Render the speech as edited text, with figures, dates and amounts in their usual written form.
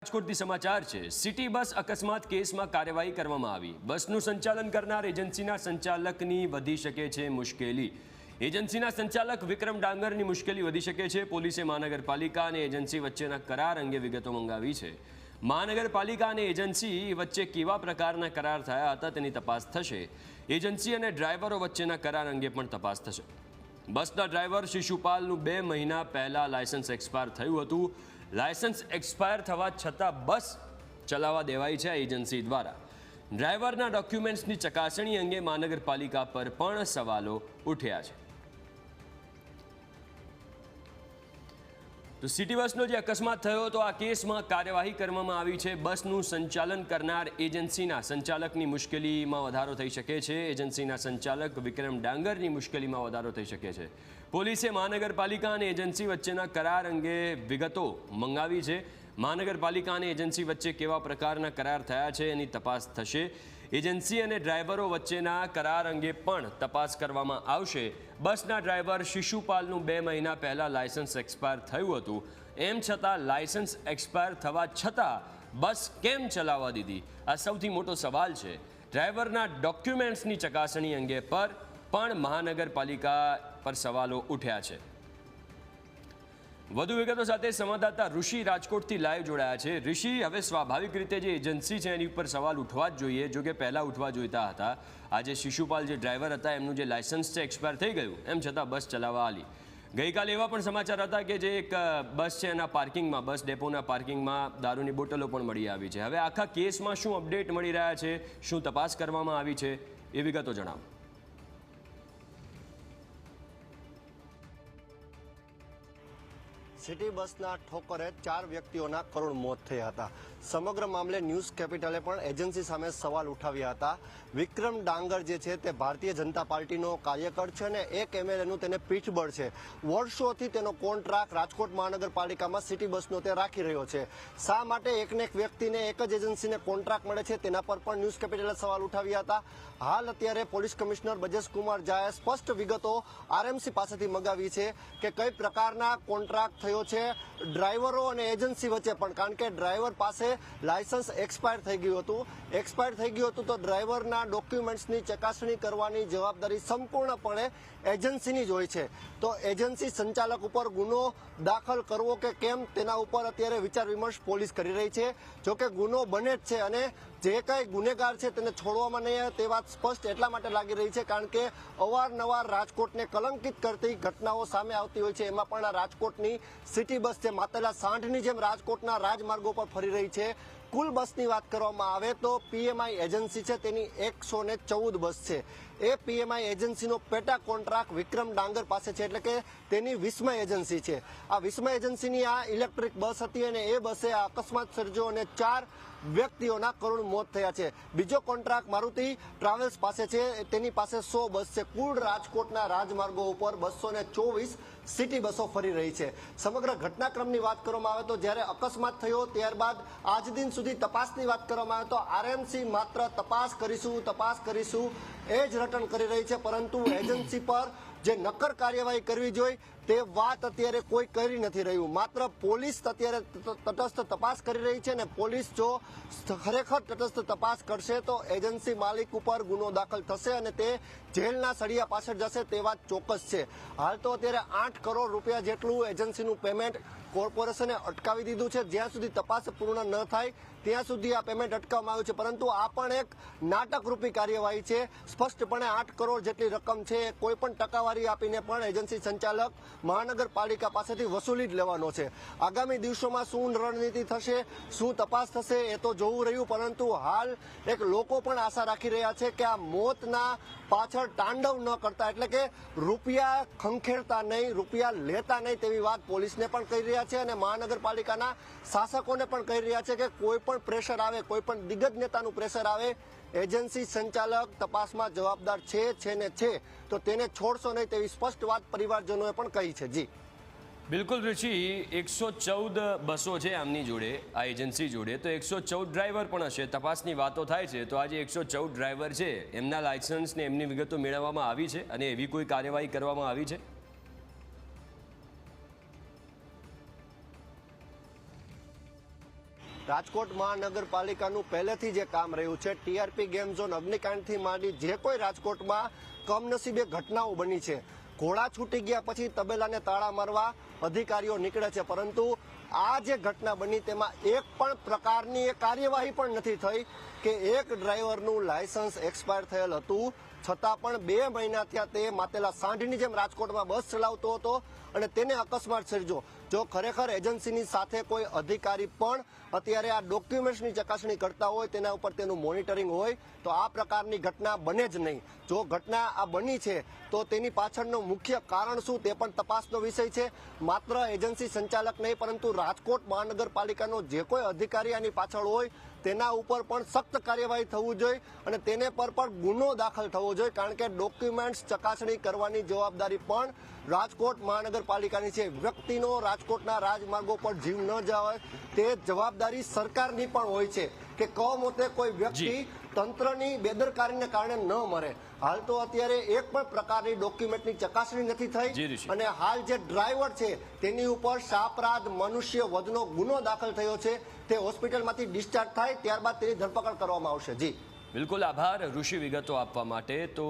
રાજકોટથી સમાચાર છે। સિટી બસ અકસ્માત કેસમાં કાર્યવાહી કરવામાં આવી। બસનું સંચાલન કરનાર એજન્સીના સંચાલકની વધી શકે છે મુશ્કેલી। એજન્સીના સંચાલક વિક્રમ ડાંગરની મુશ્કેલી વધી શકે છે। પોલીસે મહાનગરપાલિકા અને એજન્સી વચ્ચેના કરાર અંગે વિગતો મંગાવી છે। મહાનગરપાલિકા અને એજન્સી વચ્ચે કેવા પ્રકારના કરાર થયા હતા તેની તપાસ થશે। એજન્સી અને ડ્રાઈવરો વચ્ચેના કરાર અંગે પણ તપાસ થશે। બસના ડ્રાઈવર શિશુપાલનું 2 મહિના પહેલા લાયસન્સ એક્સપાયર થયું હતું। લાયસન્સ એક્સપાયર થવા છતાં બસ ચલાવવા દેવાઈ છે એજન્સી દ્વારા। ડ્રાઈવરના ડોક્યુમેન્ટ્સની ચકાસણી અંગે મહાનગરપાલિકા પર પણ સવાલો ઉઠ્યા છે। તો સિટી બસનો જે અકસ્માત થયો તો આ કેસમાં કાર્યવાહી કરવામાં આવી છે। બસનું સંચાલન કરનાર એજન્સીના સંચાલકની મુશ્કેલીમાં વધારો થઈ શકે છે। એજન્સીના સંચાલક વિક્રમ ડાંગરની મુશ્કેલીમાં વધારો થઈ શકે છે। પોલીસે મહાનગરપાલિકા અને એજન્સી વચ્ચેના કરાર અંગે વિગતો મંગાવી છે। મહાનગરપાલિકા અને એજન્સી વચ્ચે કેવા પ્રકારના કરાર થયા છે એની તપાસ થશે। એજન્સી અને ડ્રાઈવરો વચ્ચેના કરાર અંગે પણ તપાસ કરવામાં આવશે। બસના ડ્રાઈવર શિશુપાલનું 2 મહિના પહેલાં લાયસન્સ એક્સપાયર થયું હતું, એમ છતાં લાયસન્સ એક્સપાયર થવા છતાં બસ કેમ ચલાવવા દીધી, આ સૌથી મોટો સવાલ છે। ડ્રાઈવરના ડોક્યુમેન્ટ્સની ચકાસણી અંગે પર પણ મહાનગરપાલિકા પર સવાલો ઉઠ્યા છે। વધુ વિગતો સાથે સંવાદદાતા ઋષિ રાજકોટથી લાઈવ જોડાયા છે। ઋષિ, હવે સ્વાભાવિક રીતે જે એજન્સી છે એની ઉપર સવાલ ઉઠવા જ જોઈએ, જો કે પહેલાં ઉઠવા જોઈતા હતા। આજે શિશુપાલ જે ડ્રાઈવર હતા એમનું જે લાયસન્સ છે એક્સપાયર થઈ ગયું, એમ છતાં બસ ચલાવવા આલી। ગઈકાલે એવા પણ સમાચાર હતા કે જે એક બસ છે એના પાર્કિંગમાં, બસ ડેપોના પાર્કિંગમાં દારૂની બોટલો પણ મળી આવી છે। હવે આખા કેસમાં શું અપડેટ મળી રહ્યા છે, શું તપાસ કરવામાં આવી છે, એ વિગતો જણાવો। સિટી બસના ઠોકરે 4 વ્યક્તિઓના કરુણ મોત થયા હતા। સમગ્ર મામલે ન્યૂઝ કેપિટલે પણ એજન્સી સામે સવાલ ઉઠાવ્યા હતા। વિક્રમ ડાંગર જે છે તે ભારતીય જનતા પાર્ટીનો કાર્યકર છે અને એક એમએલએનું તેને પીઠબળ છે। વર્ષોથી તેનો કોન્ટ્રાક્ટ રાજકોટ મહાનગરપાલિકામાં સિટી બસનો તે રાખી રહ્યો છે। શા માટે એકને એક વ્યક્તિને એક જ એજન્સીને કોન્ટ્રાક્ટ મળે છે તેના પર પણ ન્યૂઝ કેપિટલે સવાલ ઉઠાવ્યા હતા। હાલ અત્યારે પોલીસ કમિશનર બ્રજેશકુમાર ઝાએ સ્પષ્ટ વિગતો આરએમસી પાસેથી મંગાવી છે કે કઈ પ્રકારના કોન્ટ્રાક્ટ થયો છે ડ્રાઈવરો અને એજન્સી વચ્ચે પણ, કારણ કે ડ્રાઈવર પાસે લાયસન્સ એક્સપાયર થઈ ગયું હતું તો ડ્રાઈવરના ડોક્યુમેન્ટ્સની ચકાસણી કરવાની જવાબદારી સંપૂર્ણપણે એજન્સીની જ હોય છે। તો એજન્સી સંચાલક ઉપર ગુનો દાખલ કરવો કે કેમ તેના ઉપર અત્યારે વિચાર વિમર્શ પોલીસ કરી રહી છે। જોકે ગુનો બને જ છે અને જે કાંઈ ગુનેગાર છે તેને છોડવામાં નહીં આવે તે વાત સ્પષ્ટ એટલા માટે લાગી રહી છે કારણ કે અવારનવાર રાજકોટને કલંકિત કરતી ઘટનાઓ સામે આવતી હોય છે। એમાં પણ આ રાજકોટની સિટી બસ છે માતેલા સાંઢની જેમ રાજકોટના રાજમાર્ગો પર ફરી રહી છે। કુલ બસની વાત કરવામાં આવે તો પીએમઆઈ એજન્સી છે તેની 114 બસ છે। એ પીએમઆઈ એજન્સીનો પેટા કોન્ટ્રાક્ટ વિક્રમ ડાંગર પાસે છે, એટલે કે તેની વિસ્મય એજન્સી છે। આ વિસ્મય એજન્સીની આ ઇલેક્ટ્રિક બસ હતી અને એ બસે આ અકસ્માત સર્જ્યો અને 4 વ્યક્તિઓના કરુણ મોત થયા છે। બીજો કોન્ટ્રાક્ટ મારુતિ ટ્રાવેલ્સ પાસે છે, તેની પાસે 100 બસ છે। કુલ રાજકોટના રાજમાર્ગો ઉપર 224 સિટી બસો ફરી રહી છે। સમગ્ર ઘટનાક્રમની વાત કરવામાં આવે તો જ્યારે અકસ્માત થયો ત્યારબાદ આજ દિન સુધી તપાસની વાત કરવામાં આવે તો આરએમસી માત્ર તપાસ કરીશું એ જ રટણ કરી રહી છે, પરંતુ એજન્સી પર જે નક્કર કાર્યવાહી કરવી જોઈએ તે વાત અત્યારે કોઈ કરી નથી રહ્યું। માત્ર પોલીસ અત્યારે તટસ્થ તપાસ કરી રહી છે ને પોલીસ જો ખરેખર તટસ્થ તપાસ કરશે તો એજન્સી માલિક ઉપર ગુનો દાખલ થશે અને તે જેલના સળિયા પાછળ જશે તે વાત ચોક્કસ છે। હાલ તો અત્યારે 8 કરોડ રૂપિયા જેટલું એજન્સીનું પેમેન્ટ કોર્પોરેશને અટકાવી દીધું છે। જ્યાં સુધી તપાસ પૂર્ણ ન થાય ત્યાં સુધી આ પેમેન્ટ અટકાવવામાં આવ્યું છે, પરંતુ આ પણ એક નાટકરૂપી કાર્યવાહી છે। સ્પષ્ટપણે 8 કરોડ જેટલી રકમ છે કોઈ પણ ટકાવારી આપીને પણ એજન્સી સંચાલક મહાનગરપાલિકા પાસેથી વસૂલી જ લેવાનો છે। આગામી દિવસોમાં શું રણનીતિ થશે, શું તપાસ થશે એ તો જોવું રહ્યું, પરંતુ હાલ એક લોકો પણ આશા રાખી રહ્યા છે કે આ મોતના પાછળ તાંડવ ન કરતા, એટલે કે રૂપિયા ખંખેરતા નહીં, રૂપિયા લેતા નહીં તેવી વાત પોલીસને પણ કહી રહ્યા છે અને મહાનગરપાલિકાના શાસકોને પણ કહી રહ્યા છે કે કોઈ પણ પ્રેશર આવે, કોઈ પણ દિગ્ગજ નેતાનું પ્રેશર આવે, એજન્સી સંચાલક તપાસમાં જવાબદાર છે તો તેને છોડશો નહીં તેવી સ્પષ્ટ વાત પરિવારજનોએ પણ કહી છે। જી બિલકુલ ઋષિ, 114 બસો છે આમની જોડે, આ એજન્સી જોડે, તો 114 ડ્રાઈવર પણ હશે। તપાસની વાતો થાય છે તો આજે 114 ડ્રાઈવર છે એમના લાયસન્સ ને એમની વિગતો મેળવવામાં આવી છે અને એવી કોઈ કાર્યવાહી કરવામાં આવી છે? રાજકોટ મહાનગરપાલિકાનું પહેલેથી જે કામ રહ્યું છે, ટીઆરપી ગેમ ઝોન, અગ્નિકાંડથી માંડી જે કોઈ રાજકોટમાં કમનસીબે ઘટનાઓ બની છે, ઘોડા છૂટી ગયા પછી તબેલાને તાળા મારવા અધિકારીઓ નીકળે છે, પરંતુ આ જે ઘટના બની તેમાં એક પણ પ્રકારની એ કાર્યવાહી પણ નથી થઈ કે એક ડ્રાઈવરનું લાયસન્સ એક્સપાયર થયેલ હતું છતાં પણ 2 મહિના થયા તે માતેલા સાંઢની જેમ રાજકોટમાં બસ ચલાવતો હતો અને તેને અકસ્માત સર્જો. જો ખરેખર એજન્સીની સાથે કોઈ અધિકારી પણ અત્યારે આ ડોક્યુમેન્ટ્સની ચકાસણી કરતા હોય, તેના ઉપર તેનું મોનિટરિંગ હોય, તો આ પ્રકારની ઘટના બને જ નહીં. જો ઘટના આ બની છે તો તેની પાછળનું મુખ્ય કારણ શું તે પણ તપાસનો વિષય છે. માત્ર એજન્સી સંચાલક નહીં, પરંતુ રાજકોટ મહાનગરપાલિકાનો જે કોઈ અધિકારી આની પાછળ હોય તેના ઉપર પણ સખ્ત કાર્યવાહી થવું જોઈએ અને તેને પર પણ ગુનો દાખલ થવો જોઈએ, કારણ કે ડોક્યુમેન્ટ્સ ચકાસણી કરવાની જવાબદારી પણ રાજકોટ મહાનગરપાલિકાની છે. વ્યક્તિનો રાજકોટના રાજમાર્ગો પર જીવ ન જાય તે જવાબદારી સરકારની પણ હોય છે કે કમોતે કોઈ વ્યક્તિ તંત્રની બેદરકારીને કારણે ન મરે. હાલ તો અત્યારે એક પણ પ્રકારની ડોક્યુમેન્ટની ચકાસણી નથી થઈ અને હાલ જે ડ્રાઈવર છે તેની ઉપર શાપરાધ મનુષ્ય વધનો ગુનો દાખલ થયો છે. તે હોસ્પિટલમાંથી ડિસ્ચાર્જ થાય ત્યારબાદ તેની ધરપકડ કરવામાં આવશે. જી બિલકુલ, આભાર ઋષિ વિગતો આપવા માટે. તો